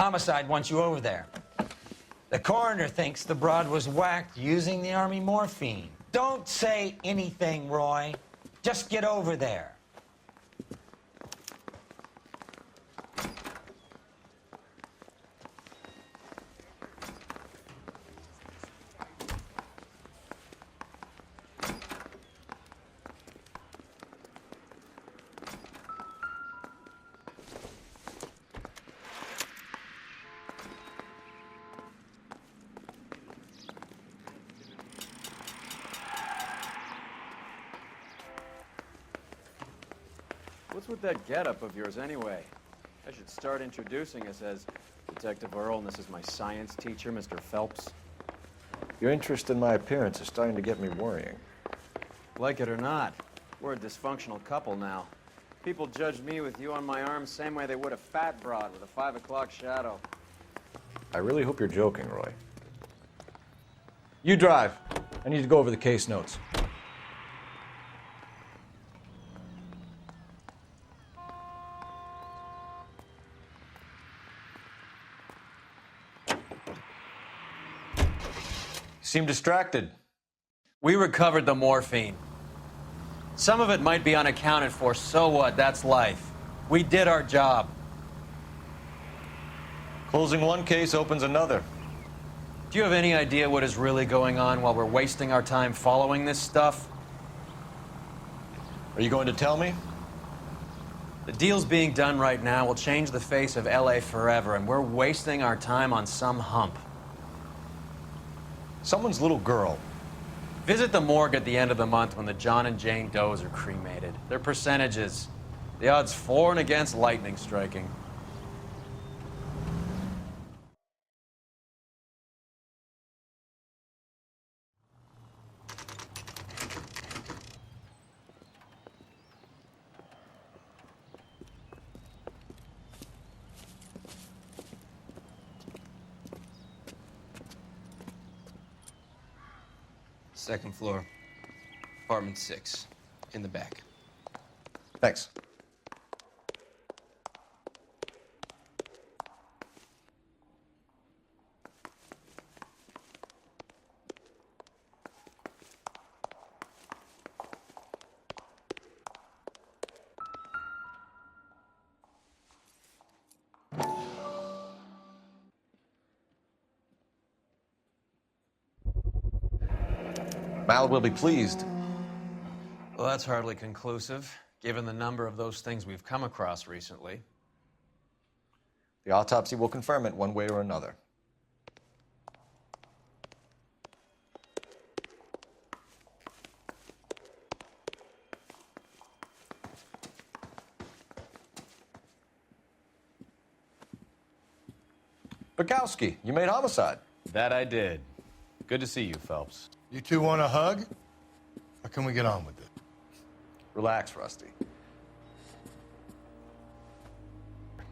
Homicide wants you over there. The coroner thinks the broad was whacked using the army morphine. Don't say anything, Roy. Just get over there. What's with that getup of yours anyway? I should start introducing us as Detective Earl, and this is my science teacher, Mr. Phelps. Your interest in my appearance is starting to get me worrying. Like it or not, we're a dysfunctional couple now. People judge me with you on my arm same way they would a fat broad with a 5 o'clock shadow. I really hope you're joking, Roy. You drive. I need to go over the case notes. Seem distracted. We recovered the morphine. Some of it might be unaccounted for, so what? That's life. We did our job. Closing one case opens another. Do you have any idea what is really going on while we're wasting our time following this stuff? Are you going to tell me? The deals being done right now will change the face of LA forever, and we're wasting our time on some hump. Someone's little girl. Visit the morgue at the end of the month when the John and Jane Does are cremated. Their percentages. The odds for and against lightning striking. Second floor, apartment 6, in the back. Thanks. Mal will be pleased. Well, that's hardly conclusive, given the number of those things we've come across recently. The autopsy will confirm it one way or another. Bukowski, you made homicide. That I did. Good to see you, Phelps. You two want a hug? Or can we get on with it? Relax, Rusty.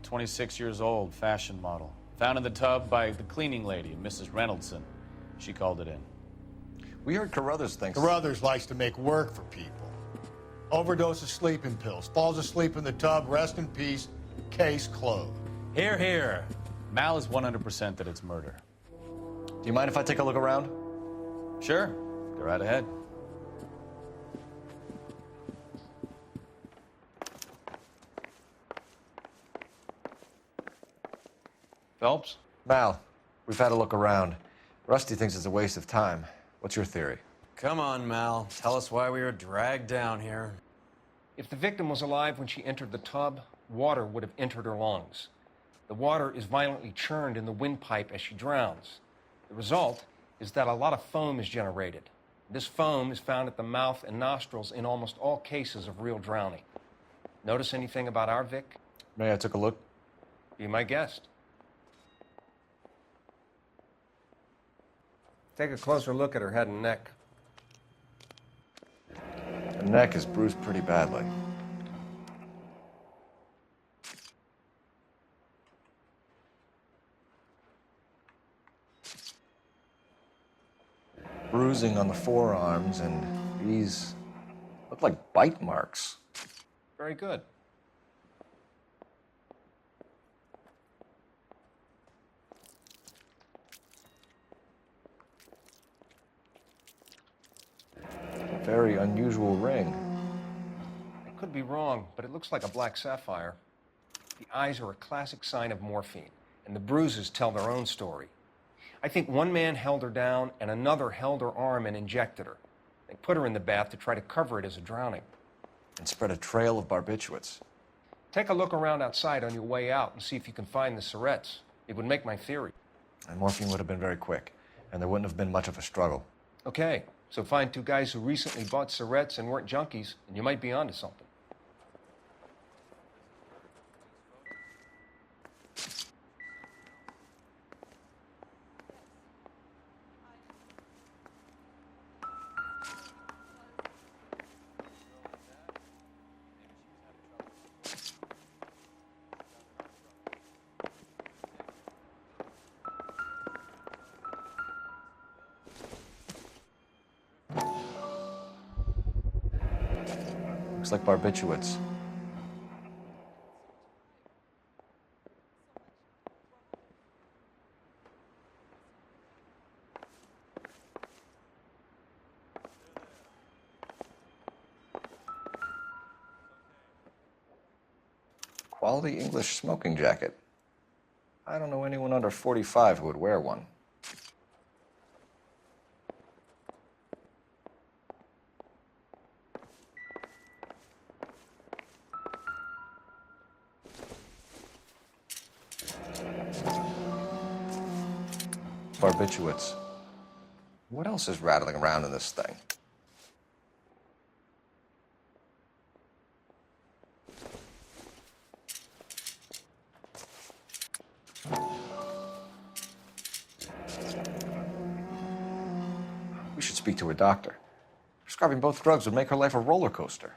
26 years old, fashion model. Found in the tub by the cleaning lady, Mrs. Reynoldson. She called it in. We heard Carruthers thinks... Carruthers likes to make work for people. Overdose of sleeping pills. Falls asleep in the tub. Rest in peace. Case closed. Here, here. Mal is 100% that it's murder. Do you mind if I take a look around? Sure. Go right ahead. Phelps? Mal, we've had a look around. Rusty thinks it's a waste of time. What's your theory? Come on, Mal. Tell us why we were dragged down here. If the victim was alive when she entered the tub, water would have entered her lungs. The water is violently churned in the windpipe as she drowns. The result is that a lot of foam is generated. This foam is found at the mouth and nostrils in almost all cases of real drowning. Notice anything about our Vic? May I take a look? Be my guest. Take a closer look at her head and neck. The neck is bruised pretty badly. Bruising on the forearms, and these look like bite marks. Very good. very unusual ring. I could be wrong, but it looks like a black sapphire. The eyes are a classic sign of morphine, and the bruises tell their own story. I think one man held her down and another held her arm and injected her. They put her in the bath to try to cover it as a drowning. And spread a trail of barbiturates. Take a look around outside on your way out and see if you can find the syrettes. It would make my theory. And morphine would have been very quick, and there wouldn't have been much of a struggle. Okay, so find two guys who recently bought syrettes and weren't junkies, and you might be onto something. Looks like barbiturates. Quality English smoking jacket. I don't know anyone under 45 who would wear one. Barbiturates. What else is rattling around in this thing? We should speak to a doctor. Prescribing both drugs would make her life a roller coaster.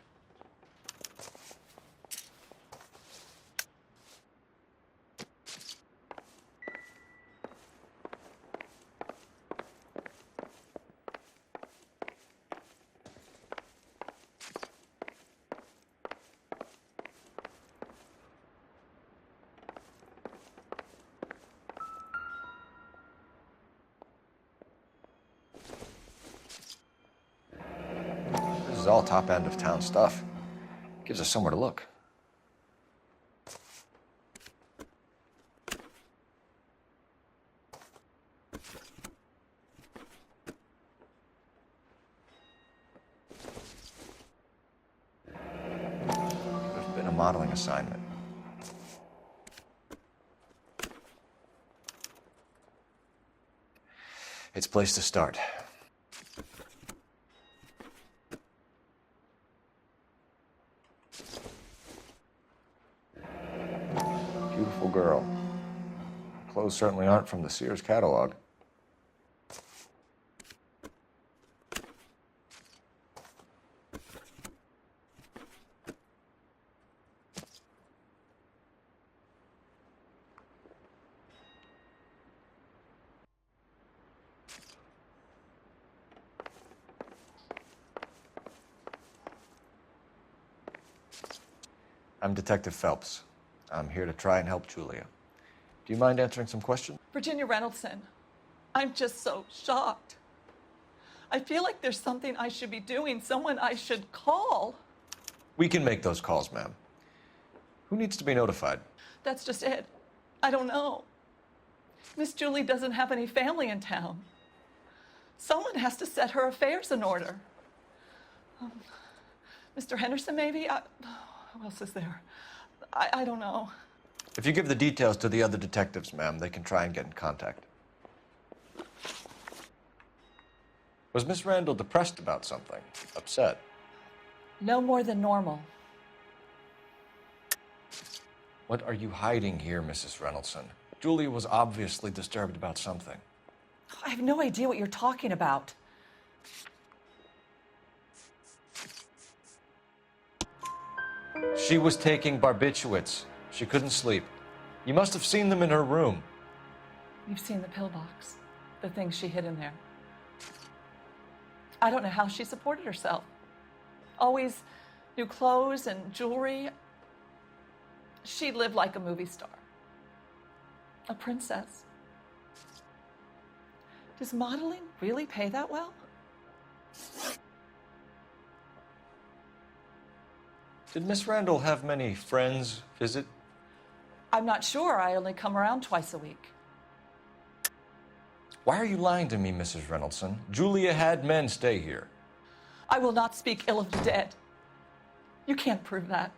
This is all top end of town stuff. Gives us somewhere to look. There's been a modeling assignment. It's a place to start. Beautiful girl. Clothes certainly aren't from the Sears catalog. I'm Detective Phelps. I'm here to try and help Julia. Do you mind answering some questions? Virginia Reynoldson, I'm just so shocked. I feel like there's something I should be doing, someone I should call. We can make those calls, ma'am. Who needs to be notified? That's just it. I don't know. Miss Julie doesn't have any family in town. Someone has to set her affairs in order. Mr. Henderson, maybe? Who else is there? I don't know. If you give the details to the other detectives, ma'am, they can try and get in contact. Was Miss Randall depressed about something? Upset? No more than normal. What are you hiding here, Mrs. Reynoldson? Julia was obviously disturbed about something. I have no idea what you're talking about. She was taking barbiturates. She couldn't sleep. You must have seen them in her room. You've seen the pillbox, the things she hid in there. I don't know how she supported herself. Always new clothes and jewelry. She lived like a movie star. A princess. Does modeling really pay that well? Did Miss Randall have many friends visit? I'm not sure. I only come around twice a week. Why are you lying to me, Mrs. Reynoldson? Julia had men stay here. I will not speak ill of the dead. You can't prove that.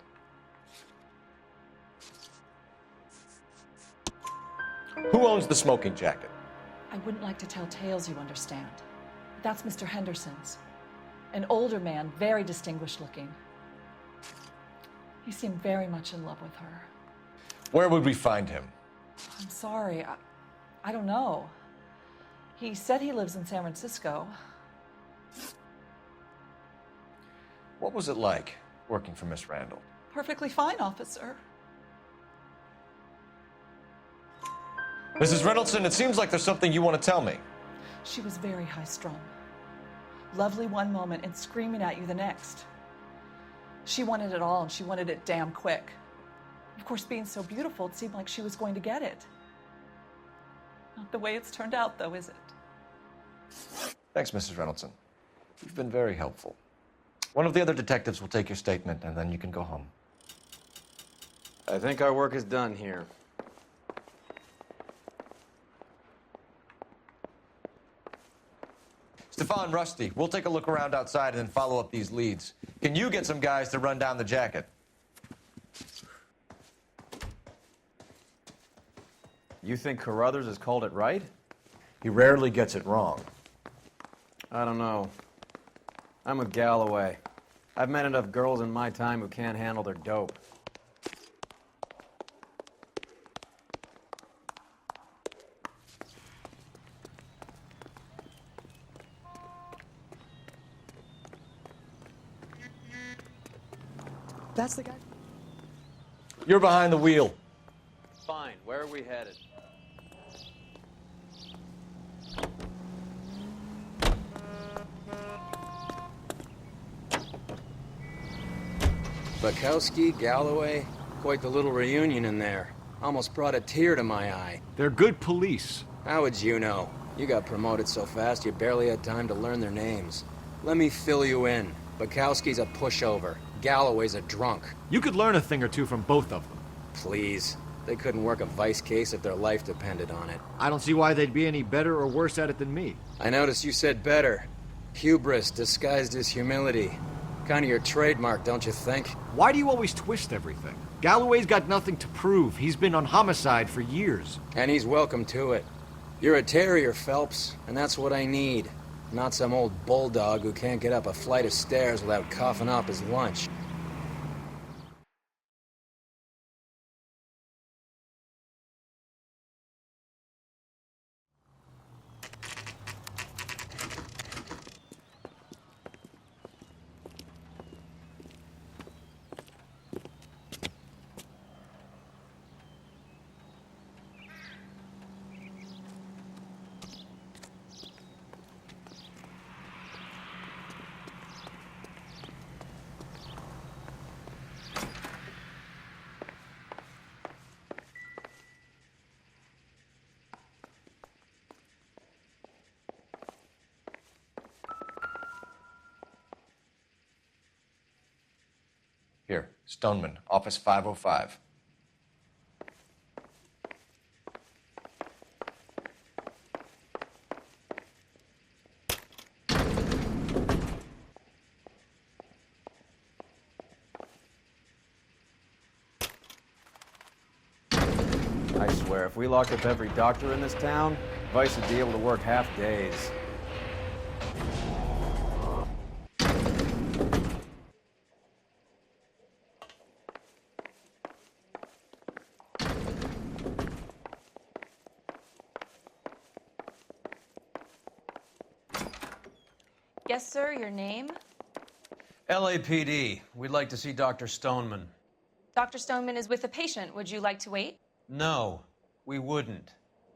Who owns the smoking jacket? I wouldn't like to tell tales, you understand. But that's Mr. Henderson's. An older man, very distinguished looking. He seemed very much in love with her. Where would we find him? I'm sorry. I don't know. He said he lives in San Francisco. What was it like working for Miss Randall? Perfectly fine, officer. Mrs. Reynoldson, it seems like there's something you want to tell me. She was very high-strung. Lovely one moment and screaming at you the next. She wanted it all, and she wanted it damn quick. Of course, being so beautiful, it seemed like she was going to get it. Not the way it's turned out, though, is it? Thanks, Mrs. Reynoldson. You've been very helpful. One of the other detectives will take your statement, and then you can go home. I think our work is done here. Stefan, Rusty, we'll take a look around outside and then follow up these leads. Can you get some guys to run down the jacket? You think Carruthers has called it right? He rarely gets it wrong. I don't know. I'm with Galloway. I've met enough girls in my time who can't handle their dope. That's the guy. You're behind the wheel. Fine. Where are we headed? Bukowski, Galloway, quite the little reunion in there. Almost brought a tear to my eye. They're good police. How would you know? You got promoted so fast you barely had time to learn their names. Let me fill you in. Bukowski's a pushover. Galloway's a drunk. You could learn a thing or two from both of them. Please. They couldn't work a vice case if their life depended on it. I don't see why they'd be any better or worse at it than me. I noticed you said better. Hubris disguised as humility. Kind of your trademark, don't you think? Why do you always twist everything? Galloway's got nothing to prove. He's been on homicide for years. And he's welcome to it. You're a terrier, Phelps, and that's what I need. Not some old bulldog who can't get up a flight of stairs without coughing up his lunch. Here, Stoneman, office 505. I swear, if we locked up every doctor in this town, Vice would be able to work half days. Yes, sir, your name? LAPD. We'd like to see Dr. Stoneman. Dr. Stoneman is with a patient. Would you like to wait? No, we wouldn't.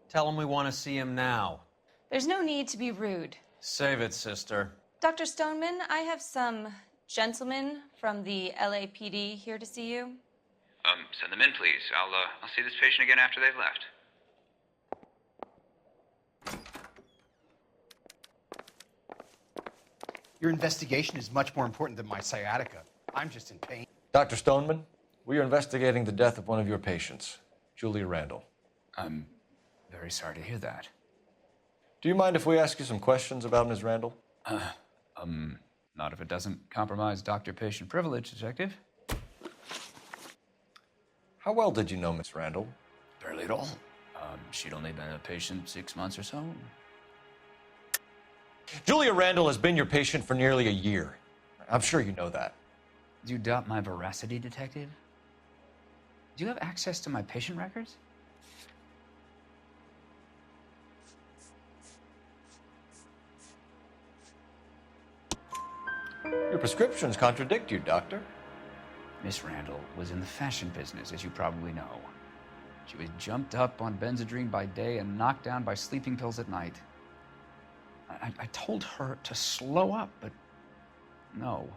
Tell him we want to see him now. There's no need to be rude. Save it, sister. Dr. Stoneman, I have some gentlemen from the LAPD here to see you. Send them in, please. I'll see this patient again after they've left. Your investigation is much more important than my sciatica. I'm just in pain. Dr. Stoneman, we are investigating the death of one of your patients, Julia Randall. I'm very sorry to hear that. Do you mind if we ask you some questions about Ms. Randall? Not if it doesn't compromise doctor-patient privilege, Detective. How well did you know Miss Randall? Barely at all. She'd only been a patient 6 months or so. Julia Randall has been your patient for nearly a year. I'm sure you know that. Do you doubt my veracity, Detective? Do you have access to my patient records? Your prescriptions contradict you, Doctor. Miss Randall was in the fashion business, as you probably know. She was jumped up on Benzedrine by day and knocked down by sleeping pills at night. I told her to slow up, but no.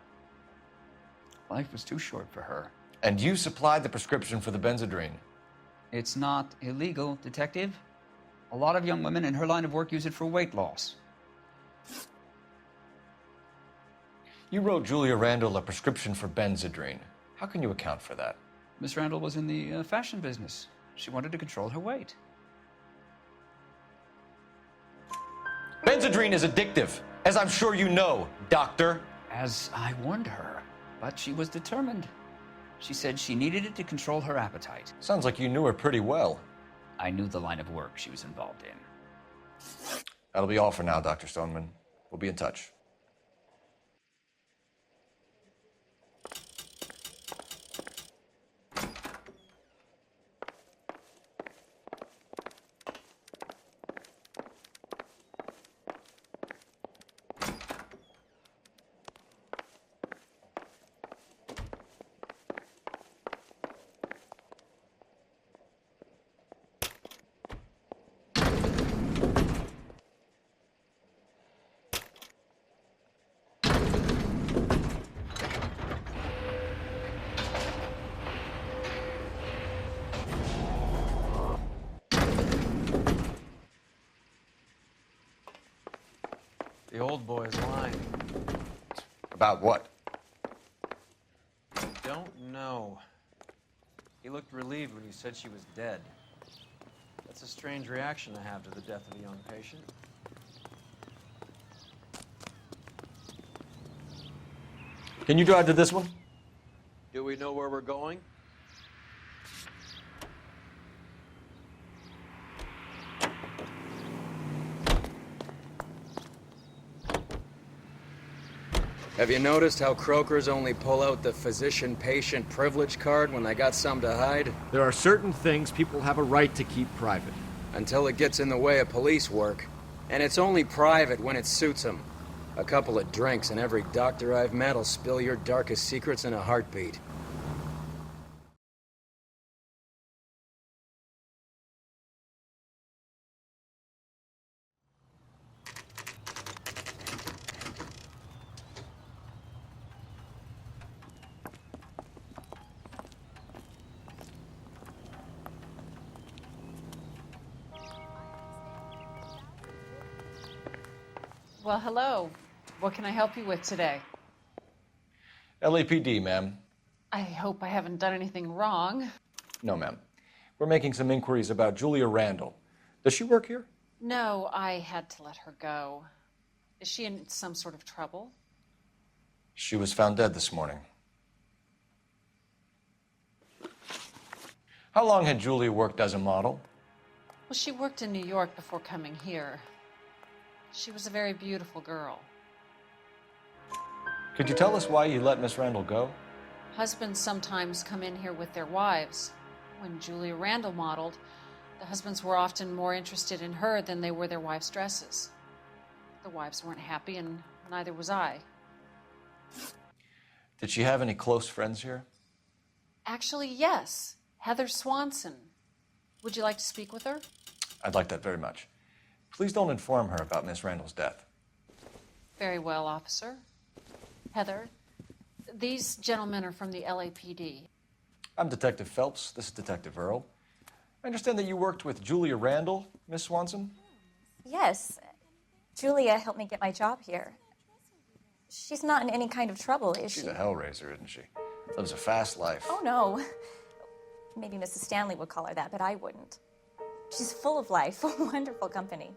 Life was too short for her. And you supplied the prescription for the Benzedrine? It's not illegal, Detective. A lot of young women in her line of work use it for weight loss. You wrote Julia Randall a prescription for Benzedrine. How can you account for that? Miss Randall was in the fashion business. She wanted to control her weight. Benzedrine is addictive, as I'm sure you know, Doctor. As I warned her, but she was determined. She said she needed it to control her appetite. Sounds like you knew her pretty well. I knew the line of work she was involved in. That'll be all for now, Dr. Stoneman. We'll be in touch. The old boy is lying. About what? Don't know. He looked relieved when you said she was dead. That's a strange reaction to have to the death of a young patient. Can you drive to this one? Do we know where we're going? Have you noticed how croakers only pull out the physician-patient privilege card when they got some to hide? There are certain things people have a right to keep private. Until it gets in the way of police work. And it's only private when it suits them. A couple of drinks and every doctor I've met will spill your darkest secrets in a heartbeat. Well, hello. What can I help you with today? LAPD, ma'am. I hope I haven't done anything wrong. No, ma'am. We're making some inquiries about Julia Randall. Does she work here? No, I had to let her go. Is she in some sort of trouble? She was found dead this morning. How long had Julia worked as a model? Well, she worked in New York before coming here. She was a very beautiful girl. Could you tell us why you let Miss Randall go? Husbands sometimes come in here with their wives. When Julia Randall modeled, the husbands were often more interested in her than they were their wives' dresses. The wives weren't happy, and neither was I. Did she have any close friends here? Actually, yes. Heather Swanson. Would you like to speak with her? I'd like that very much. Please don't inform her about Miss Randall's death. Very well, officer. Heather, these gentlemen are from the LAPD. I'm Detective Phelps. This is Detective Earl. I understand that you worked with Julia Randall, Miss Swanson? Yes. Julia helped me get my job here. She's not in any kind of trouble, is she? She's a hellraiser, isn't she? Lives a fast life. Oh, no. Maybe Mrs. Stanley would call her that, but I wouldn't. She's full of life, wonderful company.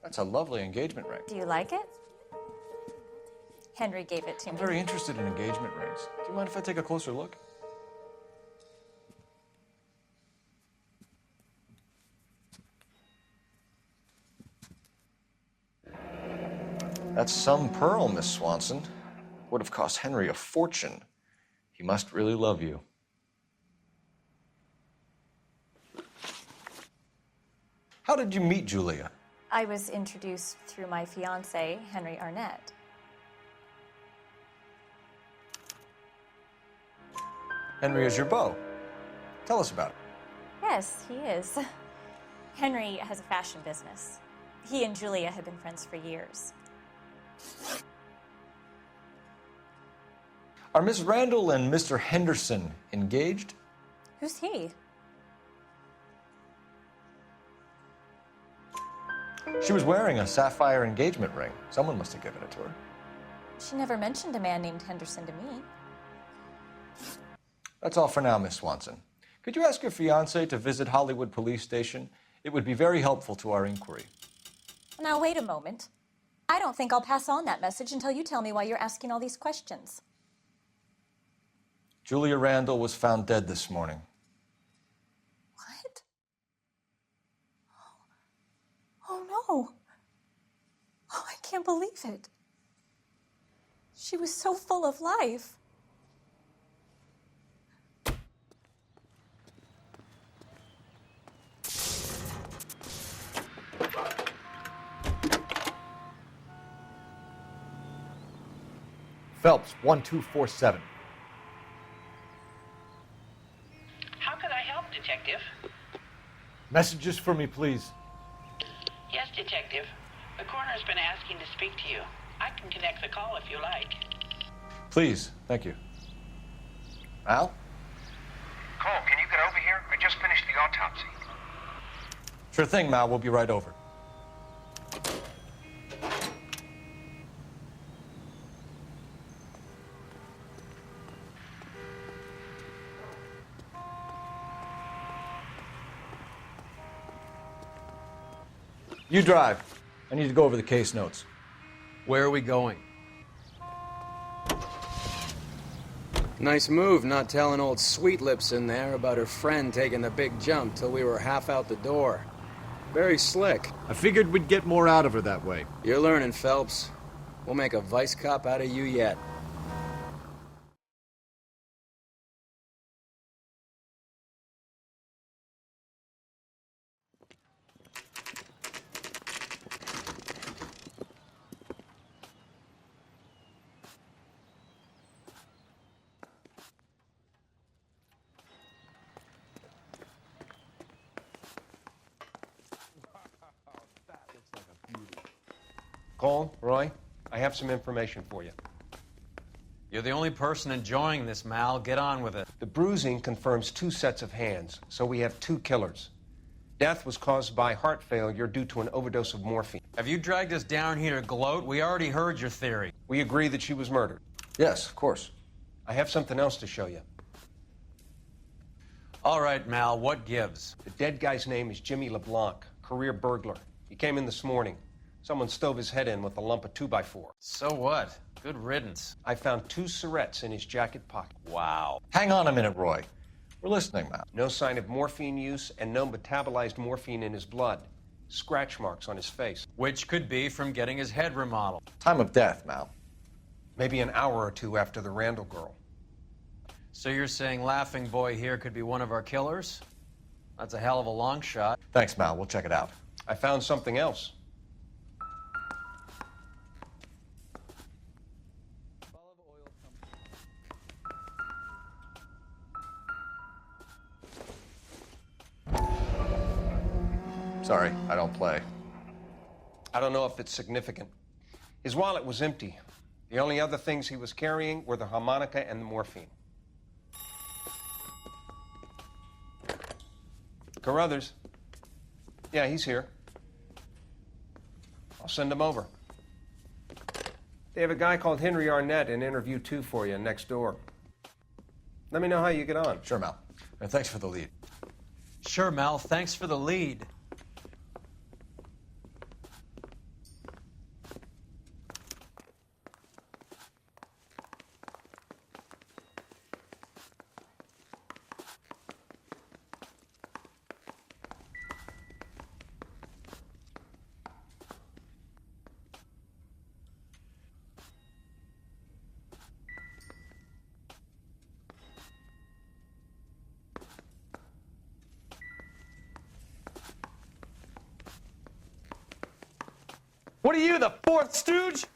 That's a lovely engagement ring. Do you like it? Henry gave it to I'm me. very interested in engagement rings. Do you mind if I take a closer look? That's some pearl, Miss Swanson. Would have cost Henry a fortune. He must really love you. How did you meet Julia? I was introduced through my fiancé, Henry Arnett. Henry is your beau. Tell us about it. Yes, he is. Henry has a fashion business. He and Julia have been friends for years. Are Miss Randall and Mr. Henderson engaged? Who's he? She was wearing a sapphire engagement ring. Someone must have given it to her. She never mentioned a man named Henderson to me. That's all for now, Miss Swanson. Could you ask your fiancé to visit Hollywood Police Station? It would be very helpful to our inquiry. Now, wait a moment. I don't think I'll pass on that message until you tell me why you're asking all these questions. Julia Randall was found dead this morning. What? Oh, no. Oh, I can't believe it. She was so full of life. Phelps, 1247. How can I help, Detective? Messages for me, please. Yes, Detective. The coroner's been asking to speak to you. I can connect the call if you like. Please, thank you. Al? Cole, can you get over here? I just finished the autopsy. Sure thing, Mal. We'll be right over. You drive. I need to go over the case notes. Where are we going? Nice move not telling old Sweet Lips in there about her friend taking the big jump till we were half out the door. Very slick. I figured we'd get more out of her that way. You're learning, Phelps. We'll make a vice cop out of you yet. Cole, Roy, I have some information for you. You're the only person enjoying this, Mal. Get on with it. The bruising confirms 2 sets of hands, so we have 2 killers. Death was caused by heart failure due to an overdose of morphine. Have you dragged us down here to gloat? We already heard your theory. We agree that she was murdered. Yes, of course. I have something else to show you. All right, Mal, what gives? The dead guy's name is Jimmy LeBlanc, career burglar. He came in this morning. Someone stove his head in with a lump of 2x4. So what? Good riddance. I found 2 syrettes in his jacket pocket. Wow. Hang on a minute, Roy. We're listening, Mal. No sign of morphine use and no metabolized morphine in his blood. Scratch marks on his face. Which could be from getting his head remodeled. Time of death, Mal. Maybe an hour or 2 after the Randall girl. So you're saying Laughing Boy here could be one of our killers? That's a hell of a long shot. Thanks, Mal. We'll check it out. I found something else. Sorry, I don't play. I don't know if it's significant. His wallet was empty. The only other things he was carrying were the harmonica and the morphine. Carruthers. Yeah, he's here. I'll send him over. They have a guy called Henry Arnett in interview 2 for you next door. Let me know how you get on. Sure, Mel. And thanks for the lead. Sure, Mel. Thanks for the lead. What are you, the fourth stooge?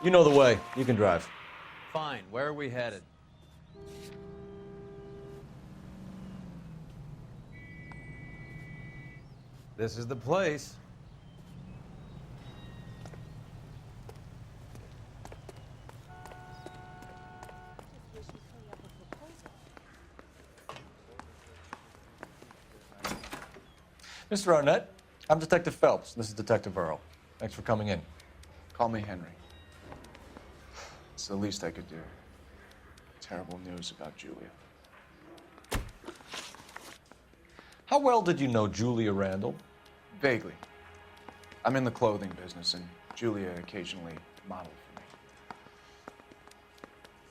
You know the way. You can drive. Fine. Where are we headed? This is the place. Mr. Arnett, I'm Detective Phelps. This is Detective Earl. Thanks for coming in. Call me Henry. It's the least I could do. Terrible news about Julia. How well did you know Julia Randall? Vaguely. I'm in the clothing business, and Julia occasionally modeled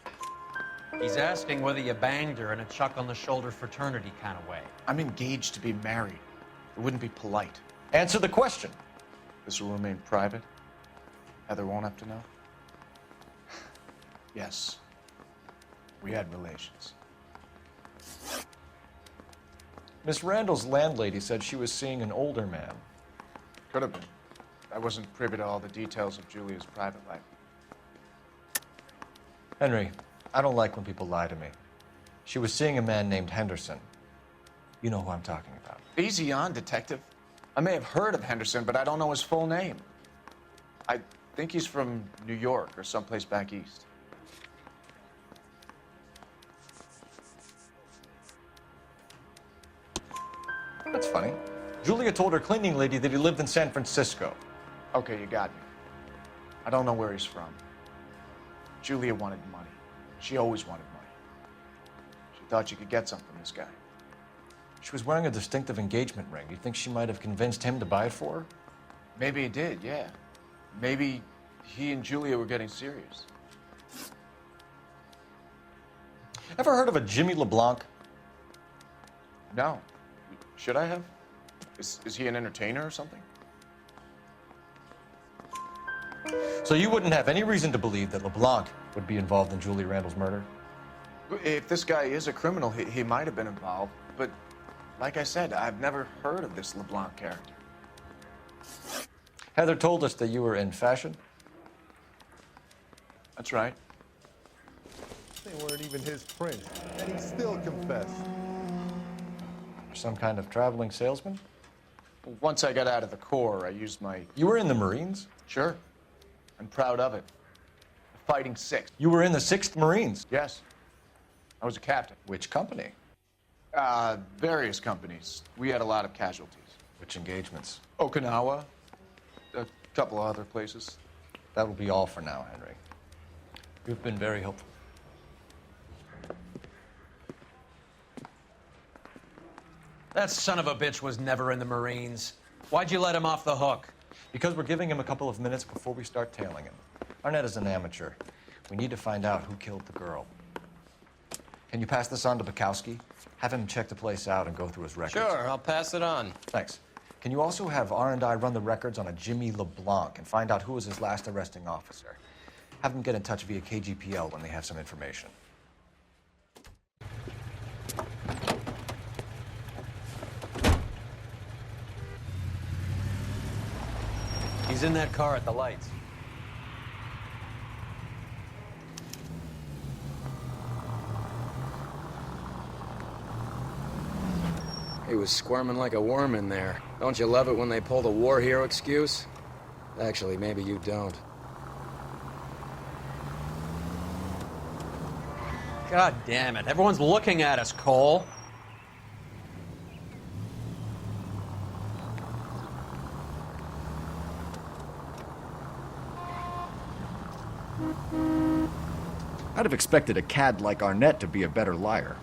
for me. He's asking whether you banged her in a chuck-on-the-shoulder fraternity kind of way. I'm engaged to be married. It wouldn't be polite. Answer the question. This will remain private? Heather won't have to know? Yes. We had relations. Miss Randall's landlady said she was seeing an older man. Could have been. I wasn't privy to all the details of Julia's private life. Henry, I don't like when people lie to me. She was seeing a man named Henderson. You know who I'm talking about. Easy on, Detective. I may have heard of Henderson, but I don't know his full name. I think he's from New York or someplace back east. That's funny. Julia told her cleaning lady that he lived in San Francisco. Okay, you got me. I don't know where he's from. Julia wanted money. She always wanted money. She thought she could get some from this guy. She was wearing a distinctive engagement ring. Do you think she might have convinced him to buy it for her? Maybe he did, yeah. Maybe he and Julia were getting serious. Ever heard of a Jimmy LeBlanc? No. Should I have? Is he an entertainer or something? So you wouldn't have any reason to believe that LeBlanc would be involved in Julia Randall's murder? If this guy is a criminal, he might have been involved. But like I said, I've never heard of this LeBlanc character. Heather told us that you were in fashion. That's right. They weren't even his print, and he still confessed. Some kind of traveling salesman? Once I got out of the Corps, I used my... You were in the Marines? Sure. I'm proud of it. The Fighting Sixth. You were in the 6th Marines? Yes. I was a captain. Which company? Various companies. We had a lot of casualties. Which engagements? Okinawa. A couple of other places. That will be all for now, Henry. You've been very helpful. That son of a bitch was never in the Marines. Why'd you let him off the hook? Because we're giving him a couple of minutes before we start tailing him. Arnett is an amateur. We need to find out who killed the girl. Can you pass this on to Bukowski? Have him check the place out and go through his records. Sure, I'll pass it on. Thanks. Can you also have R&I run the records on a Jimmy LeBlanc and find out who was his last arresting officer? Have them get in touch via KGPL when they have some information. He's in that car at the lights. He was squirming like a worm in there. Don't you love it when they pull the war hero excuse? Actually, maybe you don't. God damn it. Everyone's looking at us, Cole. I'd have expected a cad like Arnett to be a better liar.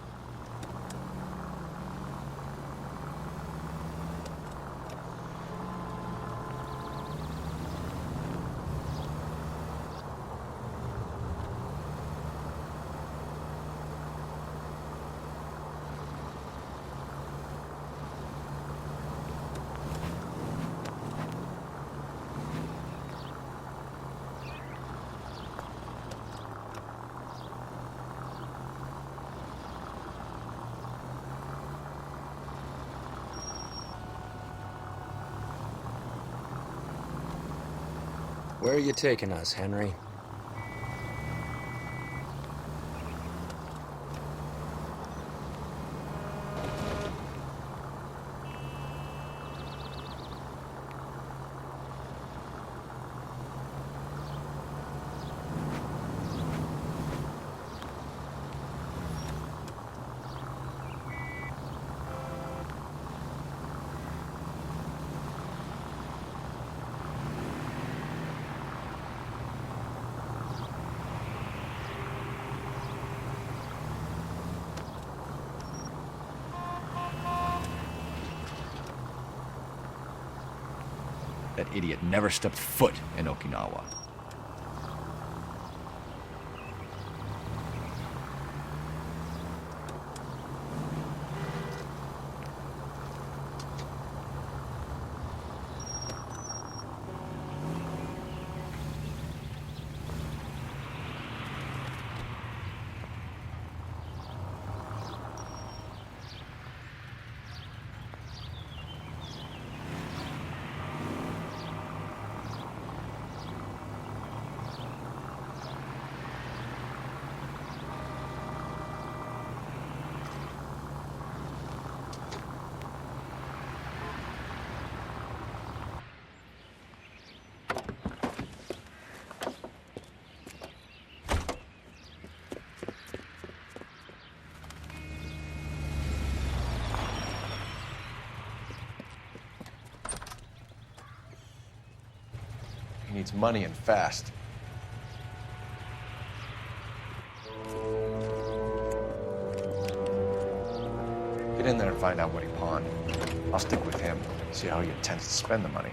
Where are you taking us, Henry? That idiot never stepped foot in Okinawa. He needs money and fast. Get in there and find out what he pawned. I'll stick with him, see how he intends to spend the money.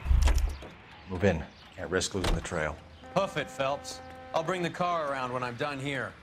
Move in. Can't risk losing the trail. Hoof it, Phelps. I'll bring the car around when I'm done here.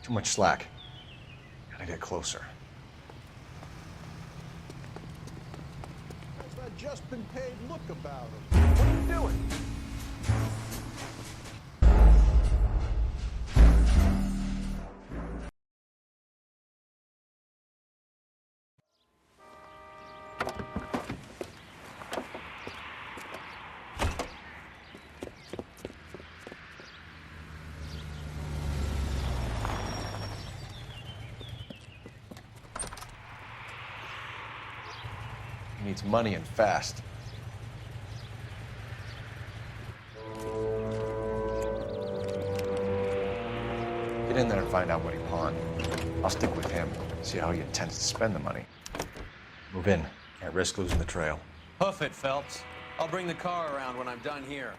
Too much slack. Gotta get closer. How's that just been paid look about him? What are you doing? He needs money and fast. Get in there and find out what he pawned. I'll stick with him, see how he intends to spend the money. Move in. Can't risk losing the trail. Hoof it, Phelps. I'll bring the car around when I'm done here.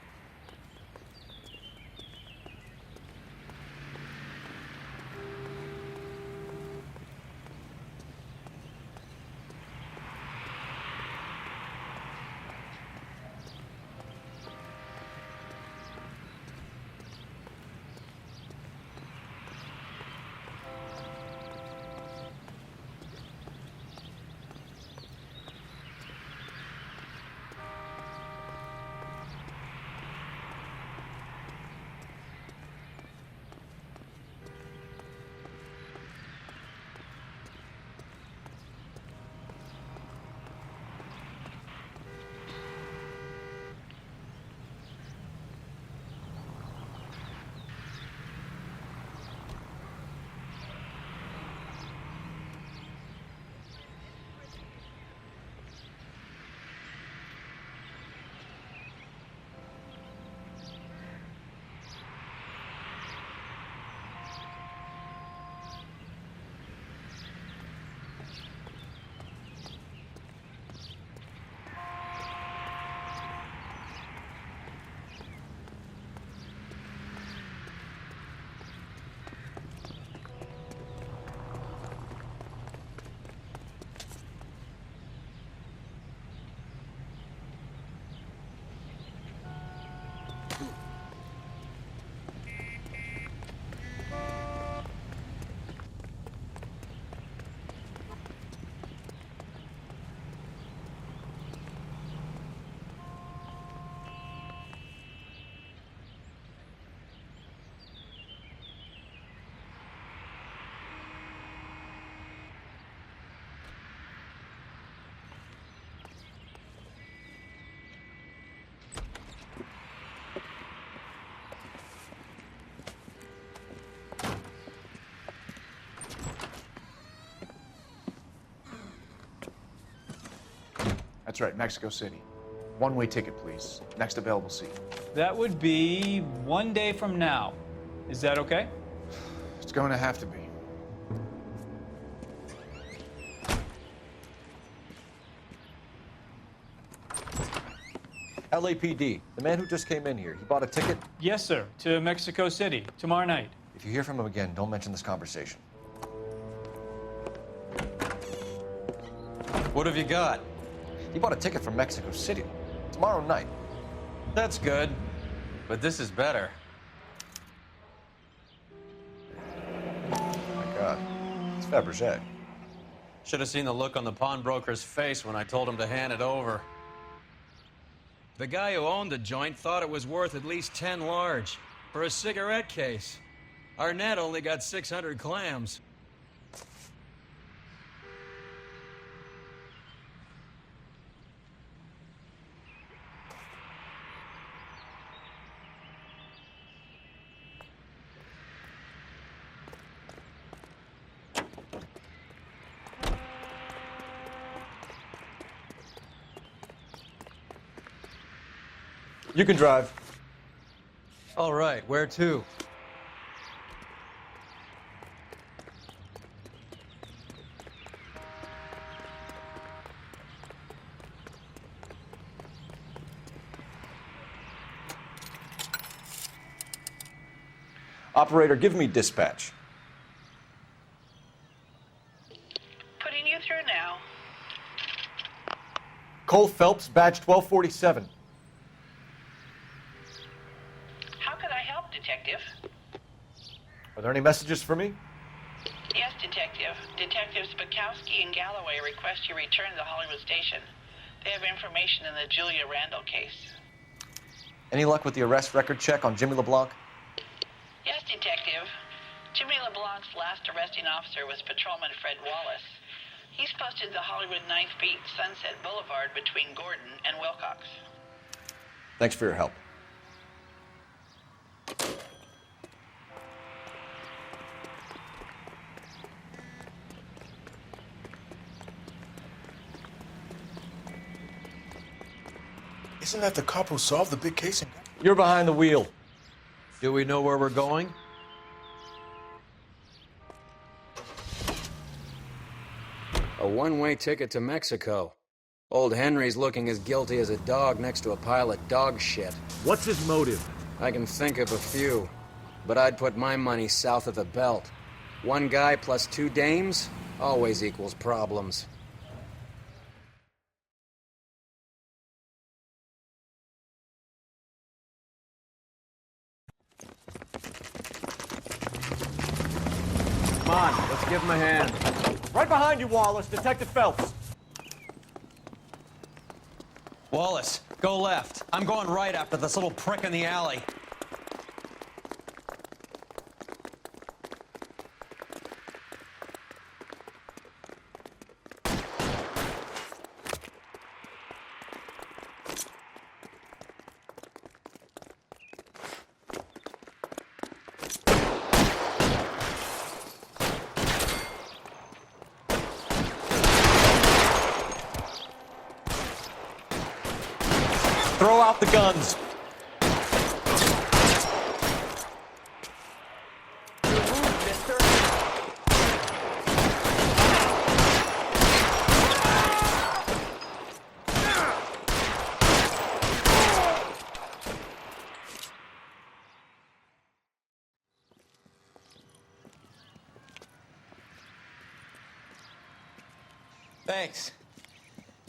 That's right, Mexico City. One-way ticket, please. Next available seat. That would be 1 day from now. Is that okay? It's going to have to be. LAPD, the man who just came in here, he bought a ticket? Yes, sir. To Mexico City, tomorrow night. If you hear from him again, don't mention this conversation. What have you got? He bought a ticket from Mexico City. Tomorrow night. That's good. But this is better. Oh my God. It's Fabergé. Should have seen the look on the pawnbroker's face when I told him to hand it over. The guy who owned the joint thought it was worth at least 10 large for a cigarette case. Arnett only got 600 clams. You can drive. All right, where to? Operator, give me dispatch. Putting you through now. Cole Phelps, badge 1247. How could I help, Detective? Are there any messages for me? Yes, Detective. Detectives Bukowski and Galloway request you return to the Hollywood station. They have information in the Julia Randall case. Any luck with the arrest record check on Jimmy LeBlanc? Yes, Detective. Jimmy LeBlanc's last arresting officer was Patrolman Fred Wallace. He's posted the Hollywood 9th Beat Sunset Boulevard between Gordon and Wilcox. Thanks for your help. Isn't that the cop who solved the big case? You're behind the wheel. Do we know where we're going? A one-way ticket to Mexico. Old Henry's looking as guilty as a dog next to a pile of dog shit. What's his motive? I can think of a few, but I'd put my money south of the belt. One guy plus two dames always equals problems. Come on, let's give him a hand. Right behind you, Wallace. Detective Phelps. Wallace, go left. I'm going right after this little prick in the alley. Throw out the guns. Thanks.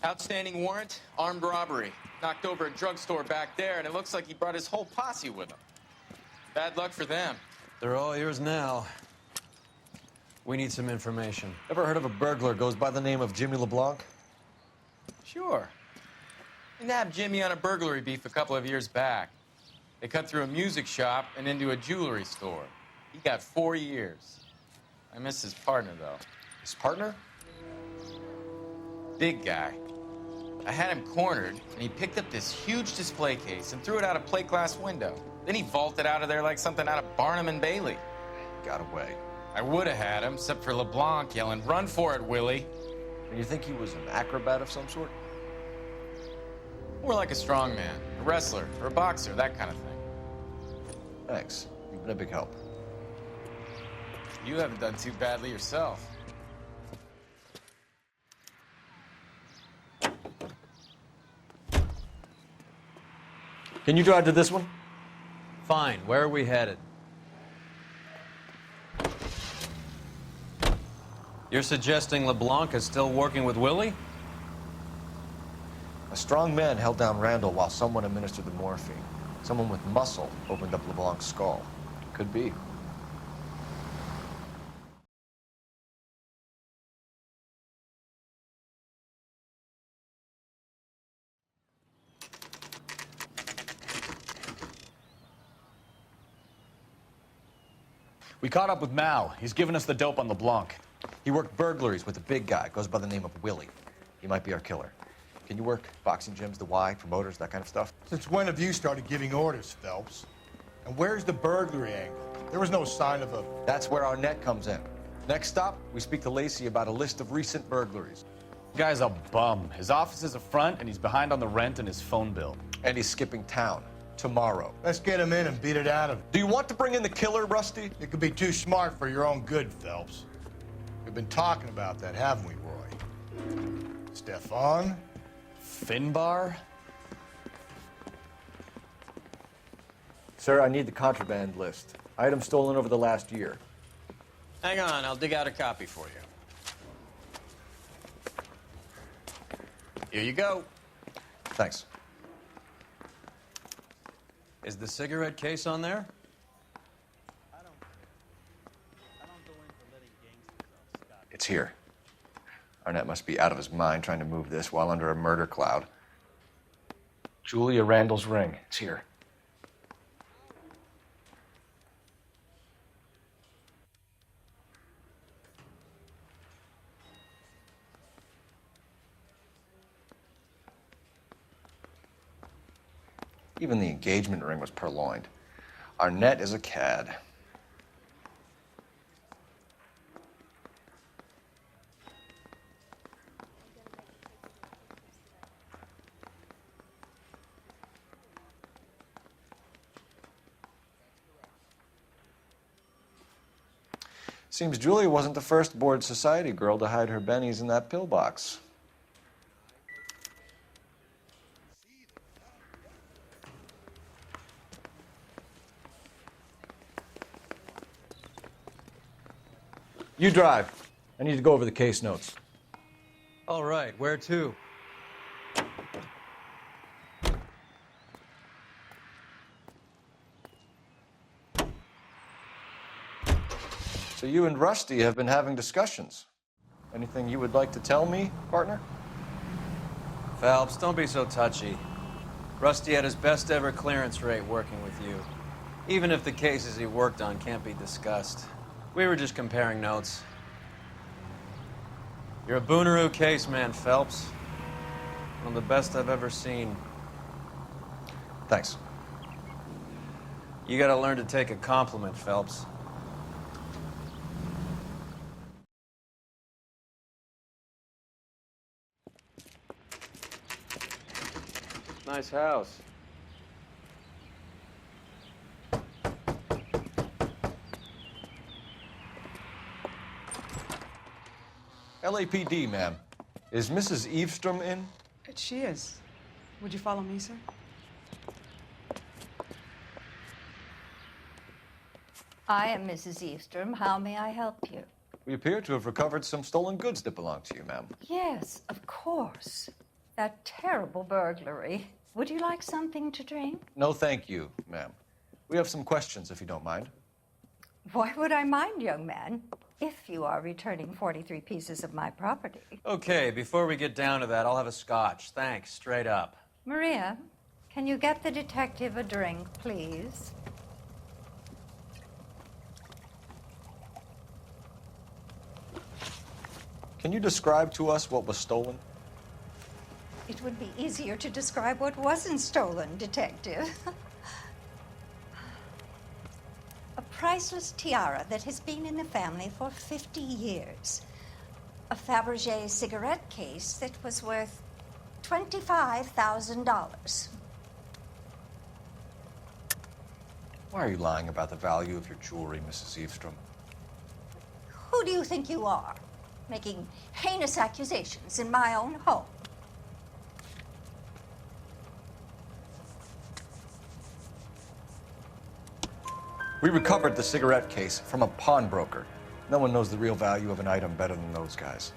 Outstanding warrant, armed robbery. Knocked over a drugstore back there, and it looks like he brought his whole posse with him. Bad luck for them. They're all yours now. We need some information. Ever heard of a burglar goes by the name of Jimmy LeBlanc? Sure. We nabbed Jimmy on a burglary beef a couple of years back. They cut through a music shop and into a jewelry store. He got 4 years. I miss his partner, though. His partner? Big guy. I had him cornered, and he picked up this huge display case and threw it out a plate glass window. Then he vaulted out of there like something out of Barnum and Bailey. Got away. I would have had him, except for LeBlanc yelling, "Run for it, Willie!" And you think he was an acrobat of some sort? More like a strongman, a wrestler, or a boxer, that kind of thing. Thanks. You've been a big help. You haven't done too badly yourself. Can you drive to this one? Fine. Where are we headed? You're suggesting LeBlanc is still working with Willie? A strong man held down Randall while someone administered the morphine. Someone with muscle opened up LeBlanc's skull. Could be. We caught up with Mao. He's given us the dope on LeBlanc. He worked burglaries with a big guy. Goes by the name of Willie. He might be our killer. Can you work boxing gyms, the Y, promoters, that kind of stuff? Since when have you started giving orders, Phelps? And where's the burglary angle? There was no sign of a... That's where our net comes in. Next stop, we speak to Lacey about a list of recent burglaries. The guy's a bum. His office is a front, and he's behind on the rent and his phone bill. And he's skipping town. Tomorrow. Let's get him in and beat it out of him. Do you want to bring in the killer, Rusty? It could be too smart for your own good, Phelps. We've been talking about that, haven't we, Roy? Stefan? Finbar? Sir, I need the contraband list. Items stolen over the last year. Hang on, I'll dig out a copy for you. Here you go. Thanks. Is the cigarette case on there? It's here. Arnett must be out of his mind trying to move this while under a murder cloud. Julia Randall's ring. It's here. Even the engagement ring was purloined. Arnett is a cad. Seems Julia wasn't the first bored society girl to hide her bennies in that pillbox. You drive. I need to go over the case notes. All right, where to? So you and Rusty have been having discussions. Anything you would like to tell me, partner? Phelps, don't be so touchy. Rusty had his best ever clearance rate working with you. Even if the cases he worked on can't be discussed. We were just comparing notes. You're a Booneroo case man, Phelps. One of the best I've ever seen. Thanks. You gotta learn to take a compliment, Phelps. Nice house. LAPD, ma'am. Is Mrs. Eavestrom in? She is. Would you follow me, sir? I am Mrs. Eavestrom. How may I help you? We appear to have recovered some stolen goods that belong to you, ma'am. Yes, of course. That terrible burglary. Would you like something to drink? No, thank you, ma'am. We have some questions, if you don't mind. Why would I mind, young man, if you are returning 43 pieces of my property? Okay, before we get down to that, I'll have a scotch. Thanks, straight up. Maria, can you get the detective a drink, please? Can you describe to us what was stolen? It would be easier to describe what wasn't stolen, Detective. A priceless tiara that has been in the family for 50 years. A Fabergé cigarette case that was worth $25,000. Why are you lying about the value of your jewelry, Mrs. Eavestrom? Who do you think you are, making heinous accusations in my own home? We recovered the cigarette case from a pawnbroker. No one knows the real value of an item better than those guys.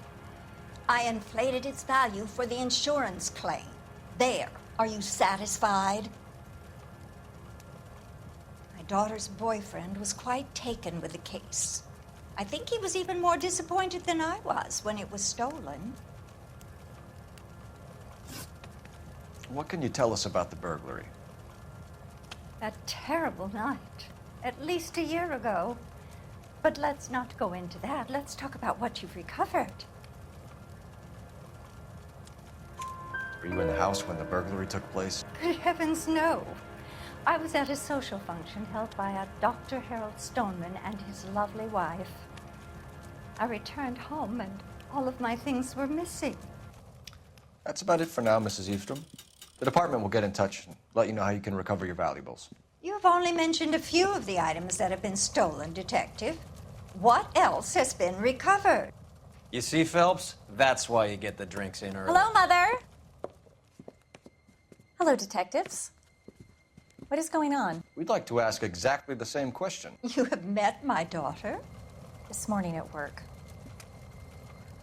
I inflated its value for the insurance claim. There. Are you satisfied? My daughter's boyfriend was quite taken with the case. I think he was even more disappointed than I was when it was stolen. What can you tell us about the burglary? That terrible night. At least a year ago. But let's not go into that. Let's talk about what you've recovered. Were you in the house when the burglary took place? Good heavens, no. I was at a social function held by a Dr. Harold Stoneman and his lovely wife. I returned home and all of my things were missing. That's about it for now, Mrs. Eavestrom. The department will get in touch and let you know how you can recover your valuables. You have only mentioned a few of the items that have been stolen, Detective. What else has been recovered? You see, Phelps? That's why you get the drinks in early. Hello, Mother. Hello, detectives. What is going on? We'd like to ask exactly the same question. You have met my daughter? This morning at work.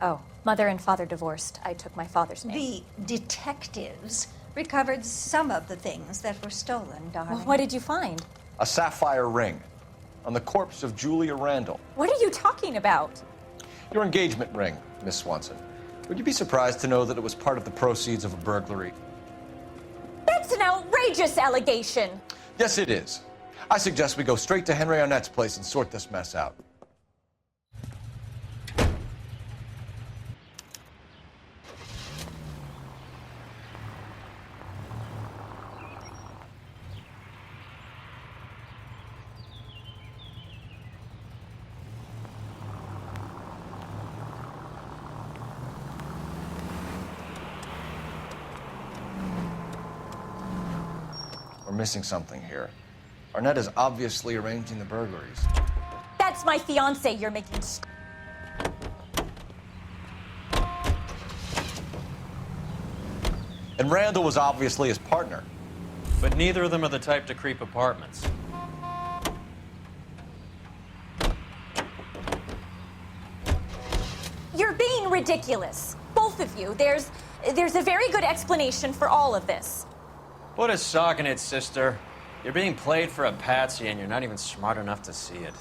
Oh, mother and father divorced. I took my father's name. The detectives recovered some of the things that were stolen, darling. Well, what did you find? A sapphire ring on the corpse of Julia Randall. What are you talking about? Your engagement ring, Miss Swanson. Would you be surprised to know that it was part of the proceeds of a burglary? That's an outrageous allegation. Yes, it is. I suggest we go straight to Henry Arnett's place and sort this mess out. We're missing something here. Arnett is obviously arranging the burglaries. That's That's my fiance you're making. And Randall was obviously his partner. But neither of them are the type to creep apartments. You're being ridiculous. Both of you. There's a very good explanation for all of this. Put a sock in it, sister. You're being played for a patsy and you're not even smart enough to see it.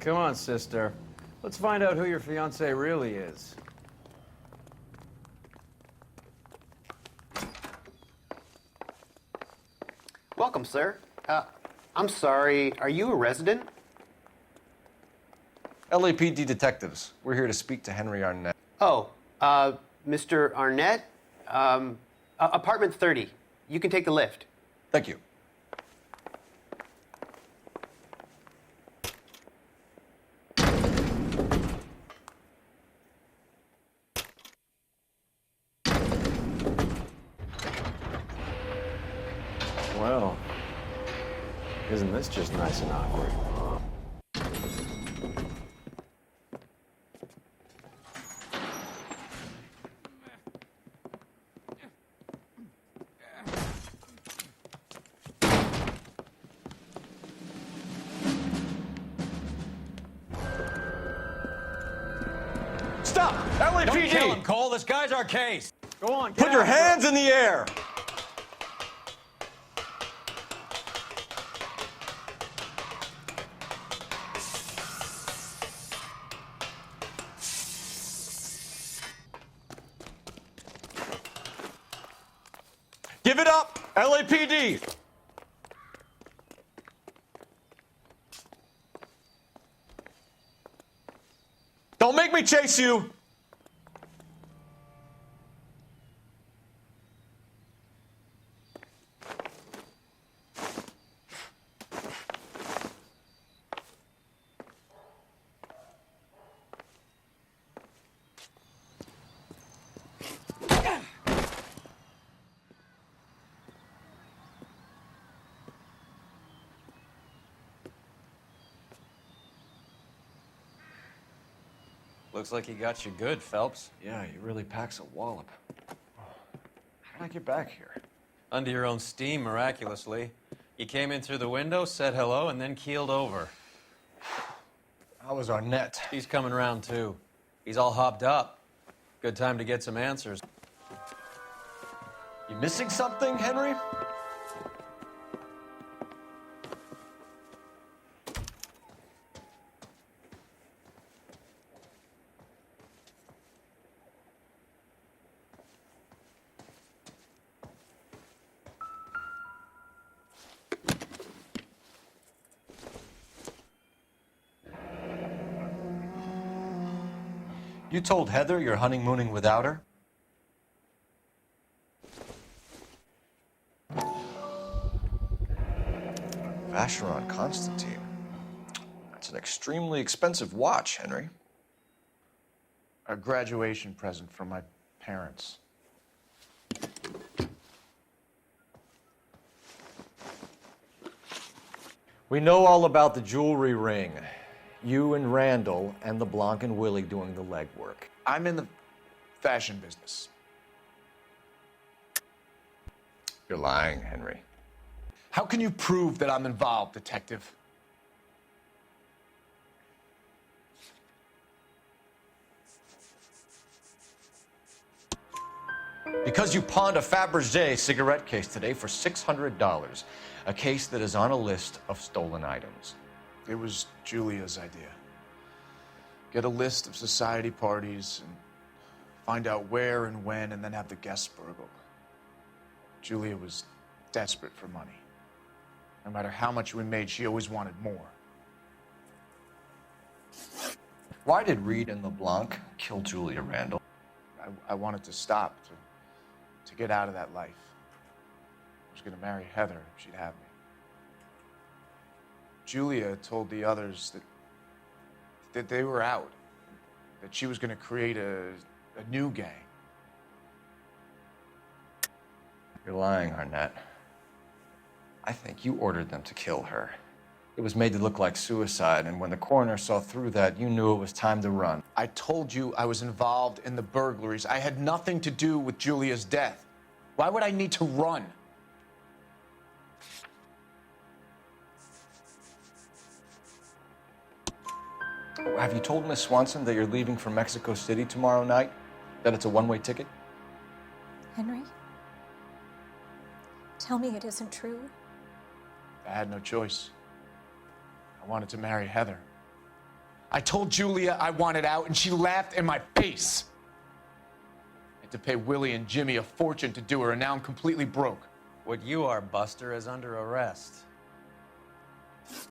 Come on, sister. Let's find out who your fiance really is. Welcome, sir. I'm sorry, are you a resident? LAPD detectives. We're here to speak to Henry Arnett. Oh, Mr. Arnett? Apartment 30. You can take the lift. Thank you. Well, isn't this just nice and awkward? Stop! LAPD! Don't kill him, Cole. This guy's our case. Go on, Put your hands in the air! Give it up! LAPD! Don't make me chase you! Looks like he got you good, Phelps. Yeah, he really packs a wallop. How'd I get back here? Under your own steam, miraculously. You came in through the window, said hello, and then keeled over. How was Arnett? He's coming around, too. He's all hopped up. Good time to get some answers. You missing something, Henry? You told Heather you're honeymooning without her? Vacheron Constantine. That's an extremely expensive watch, Henry. A graduation present from my parents. We know all about the jewelry ring. You and Randall and LeBlanc and Willie doing the legwork. I'm in the fashion business. You're lying, Henry. How can you prove that I'm involved, Detective? Because you pawned a Fabergé cigarette case today for $600. A case that is on a list of stolen items. It was Julia's idea. Get a list of society parties and find out where and when, and then have the guests burgled. Julia was desperate for money. No matter how much we made, she always wanted more. Why did Reed and LeBlanc kill Julia Randall? I wanted to stop, to get out of that life. I was going to marry Heather if she'd have me. Julia told the others that they were out, that she was going to create a new gang. You're lying, Arnett. I think you ordered them to kill her. It was made to look like suicide, and when the coroner saw through that, you knew it was time to run. I told you I was involved in the burglaries. I had nothing to do with Julia's death. Why would I need to run? Have you told Miss Swanson that you're leaving for Mexico City tomorrow night? That it's a one-way ticket? Henry? Tell me it isn't true. I had no choice. I wanted to marry Heather. I told Julia I wanted out, and she laughed in my face. I had to pay Willie and Jimmy a fortune to do her, and now I'm completely broke. What you are, Buster, is under arrest.